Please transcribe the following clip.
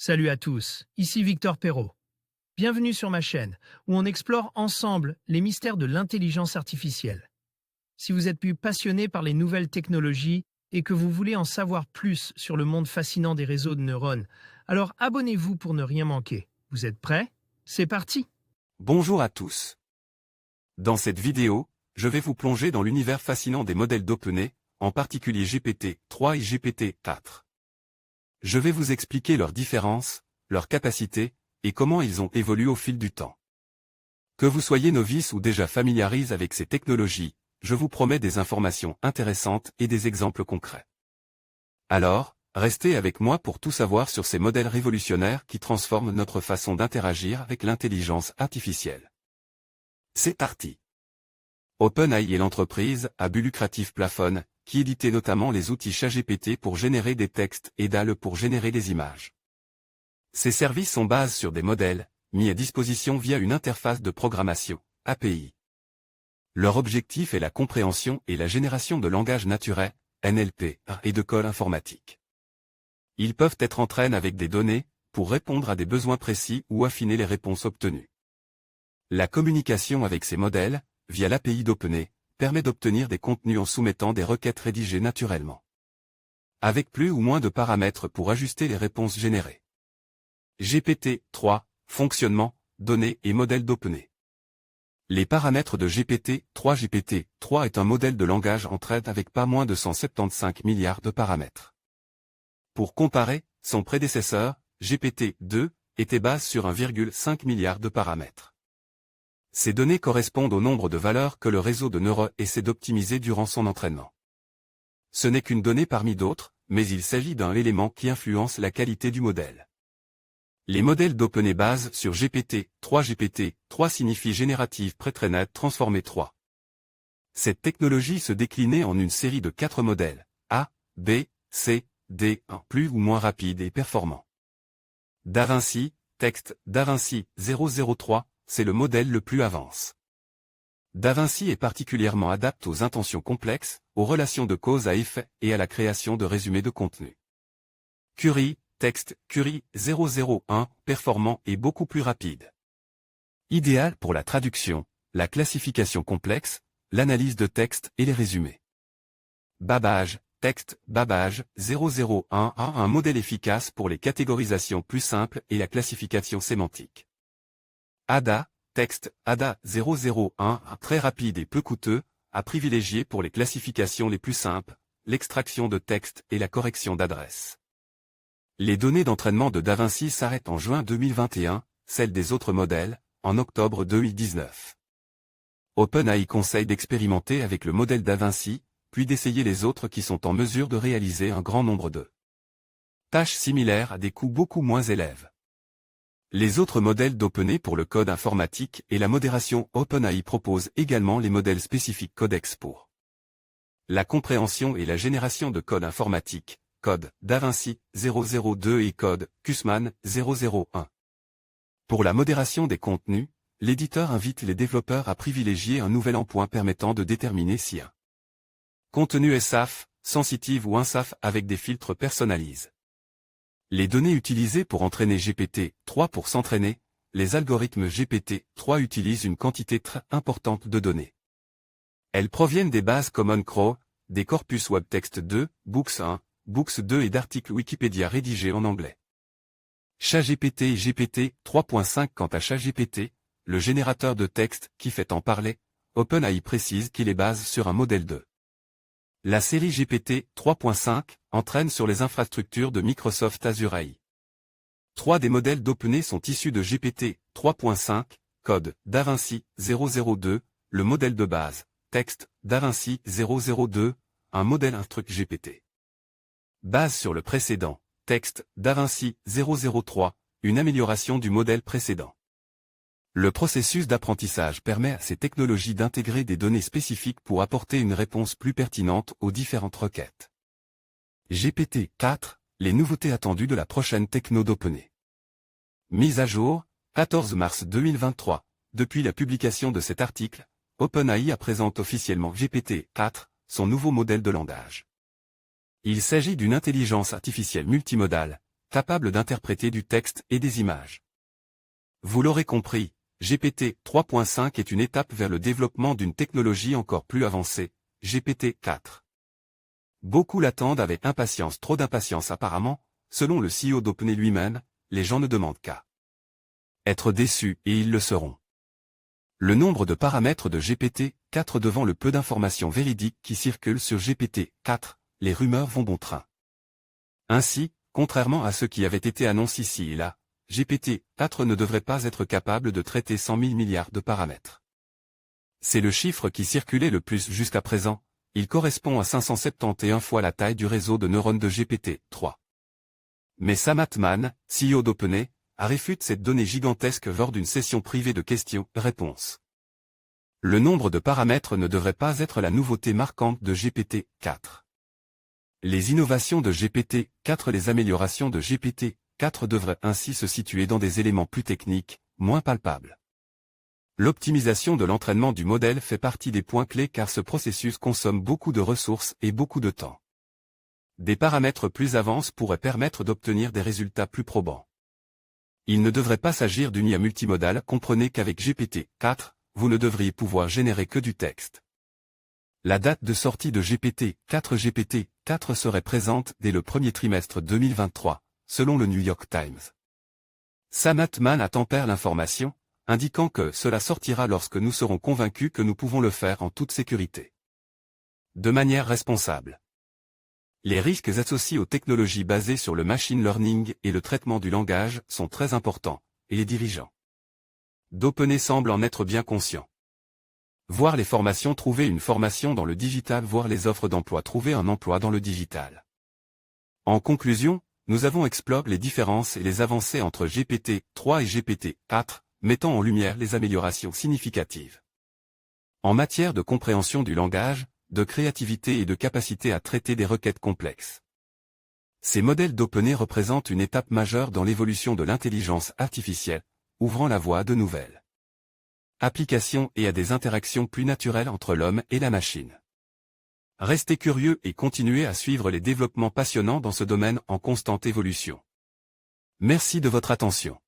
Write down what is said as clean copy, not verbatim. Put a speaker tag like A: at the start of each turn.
A: Salut à tous, ici Victor Perrault. Bienvenue sur ma chaîne, où on explore ensemble les mystères de l'intelligence artificielle. Si vous êtes plus passionné par les nouvelles technologies et que vous voulez en savoir plus sur le monde fascinant des réseaux de neurones, alors abonnez-vous pour ne rien manquer. Vous êtes prêts? C'est parti!
B: Bonjour à tous. Dans cette vidéo, je vais vous plonger dans l'univers fascinant des modèles d'OpenAI, en particulier GPT-3 et GPT-4. Je vais vous expliquer leurs différences, leurs capacités, et comment ils ont évolué au fil du temps. Que vous soyez novice ou déjà familiarisé avec ces technologies, je vous promets des informations intéressantes et des exemples concrets. Alors, restez avec moi pour tout savoir sur ces modèles révolutionnaires qui transforment notre façon d'interagir avec l'intelligence artificielle. C'est parti. OpenAI est l'entreprise à but lucratif plafonne, qui éditait notamment les outils ChatGPT pour générer des textes et DALL-E pour générer des images. Ces services sont basés sur des modèles, mis à disposition via une interface de programmation, API. Leur objectif est la compréhension et la génération de langage naturel, NLP, et de code informatique. Ils peuvent être entraînés avec des données, pour répondre à des besoins précis ou affiner les réponses obtenues. La communication avec ces modèles, via l'API d'OpenAI, permet d'obtenir des contenus en soumettant des requêtes rédigées naturellement. Avec plus ou moins de paramètres pour ajuster les réponses générées. GPT-3, fonctionnement, données et modèles d'OpenAI. Les paramètres de GPT-3 est un modèle de langage en traite avec pas moins de 175 milliards de paramètres. Pour comparer, son prédécesseur, GPT-2, était basé sur 1,5 milliard de paramètres. Ces données correspondent au nombre de valeurs que le réseau de neurones essaie d'optimiser durant son entraînement. Ce n'est qu'une donnée parmi d'autres, mais il s'agit d'un élément qui influence la qualité du modèle. Les modèles d'OpenAI basent sur GPT-3. GPT-3 signifie Générative Pre-trained Transformer 3. Cette technologie se déclinait en une série de 4 modèles, A, B, C, D, plus ou moins rapide et performant. DaVinci, texte, DaVinci 003, c'est le modèle le plus avancé. DaVinci est particulièrement adapté aux intentions complexes, aux relations de cause à effet et à la création de résumés de contenu. Curie, texte, Curie 001, performant et beaucoup plus rapide. Idéal pour la traduction, la classification complexe, l'analyse de texte et les résumés. Babbage, texte, Babbage 001 a un modèle efficace pour les catégorisations plus simples et la classification sémantique. Ada, texte, Ada 001, très rapide et peu coûteux, à privilégier pour les classifications les plus simples, l'extraction de texte et la correction d'adresse. Les données d'entraînement de DaVinci s'arrêtent en juin 2021, celles des autres modèles, en octobre 2019. OpenAI conseille d'expérimenter avec le modèle DaVinci, puis d'essayer les autres qui sont en mesure de réaliser un grand nombre de tâches similaires à des coûts beaucoup moins élevés. Les autres modèles d'OpenAI pour le code informatique et la modération OpenAI proposent également les modèles spécifiques Codex pour la compréhension et la génération de code informatique, code DaVinci 002 et code Kussmann 001. Pour la modération des contenus, l'éditeur invite les développeurs à privilégier un nouvel endpoint permettant de déterminer si un contenu est SAF, sensitive ou INSAF avec des filtres personnalisés. Les données utilisées pour entraîner GPT-3 pour s'entraîner, les algorithmes GPT-3 utilisent une quantité très importante de données. Elles proviennent des bases Common Crawl, des corpus WebText 2, Books 1, Books 2 et d'articles Wikipédia rédigés en anglais. ChatGPT et GPT 3.5. Quant à ChatGPT, le générateur de texte qui fait en parler, OpenAI précise qu'il est basé sur un modèle de la série GPT 3.5 entraîne sur les infrastructures de Microsoft Azure AI. 3 des modèles d'OpenAI sont issus de GPT 3.5, code DaVinci 002, le modèle de base, texte DaVinci 002, un modèle instruct GPT. Base sur le précédent, texte DaVinci 003, une amélioration du modèle précédent. Le processus d'apprentissage permet à ces technologies d'intégrer des données spécifiques pour apporter une réponse plus pertinente aux différentes requêtes. GPT-4, les nouveautés attendues de la prochaine techno d'OpenAI. Mise à jour, 14 mars 2023. Depuis la publication de cet article, OpenAI présente officiellement GPT-4, son nouveau modèle de langage. Il s'agit d'une intelligence artificielle multimodale, capable d'interpréter du texte et des images. Vous l'aurez compris, GPT 3.5 est une étape vers le développement d'une technologie encore plus avancée, GPT-4. Beaucoup l'attendent avec impatience, trop d'impatience apparemment, selon le CEO d'OpenAI lui-même, les gens ne demandent qu'à être déçus et ils le seront. Le nombre de paramètres de GPT-4 devant le peu d'informations véridiques qui circulent sur GPT-4, les rumeurs vont bon train. Ainsi, contrairement à ce qui avait été annoncé ici et là, GPT-4 ne devrait pas être capable de traiter 100 000 milliards de paramètres. C'est le chiffre qui circulait le plus jusqu'à présent, il correspond à 571 fois la taille du réseau de neurones de GPT-3. Mais Sam Altman, CEO d'OpenAI, a réfuté cette donnée gigantesque lors d'une session privée de questions-réponses. Le nombre de paramètres ne devrait pas être la nouveauté marquante de GPT-4. Les innovations de GPT-4, les améliorations de GPT-4 devraient ainsi se situer dans des éléments plus techniques, moins palpables. L'optimisation de l'entraînement du modèle fait partie des points clés car ce processus consomme beaucoup de ressources et beaucoup de temps. Des paramètres plus avancés pourraient permettre d'obtenir des résultats plus probants. Il ne devrait pas s'agir d'une IA multimodale, comprenez qu'avec GPT-4, vous ne devriez pouvoir générer que du texte. La date de sortie de GPT-4 serait présente dès le premier trimestre 2023, selon le New York Times. Sam Altman a tempéré l'information, indiquant que cela sortira lorsque nous serons convaincus que nous pouvons le faire en toute sécurité. De manière responsable. Les risques associés aux technologies basées sur le machine learning et le traitement du langage sont très importants, et les dirigeants d'OpenAI semblent en être bien conscients. Voir les formations, trouver une formation dans le digital, voir les offres d'emploi, trouver un emploi dans le digital. En conclusion, nous avons exploré les différences et les avancées entre GPT-3 et GPT-4, mettant en lumière les améliorations significatives. En matière de compréhension du langage, de créativité et de capacité à traiter des requêtes complexes. Ces modèles d'OpenAI représentent une étape majeure dans l'évolution de l'intelligence artificielle, ouvrant la voie à de nouvelles applications et à des interactions plus naturelles entre l'homme et la machine. Restez curieux et continuez à suivre les développements passionnants dans ce domaine en constante évolution. Merci de votre attention.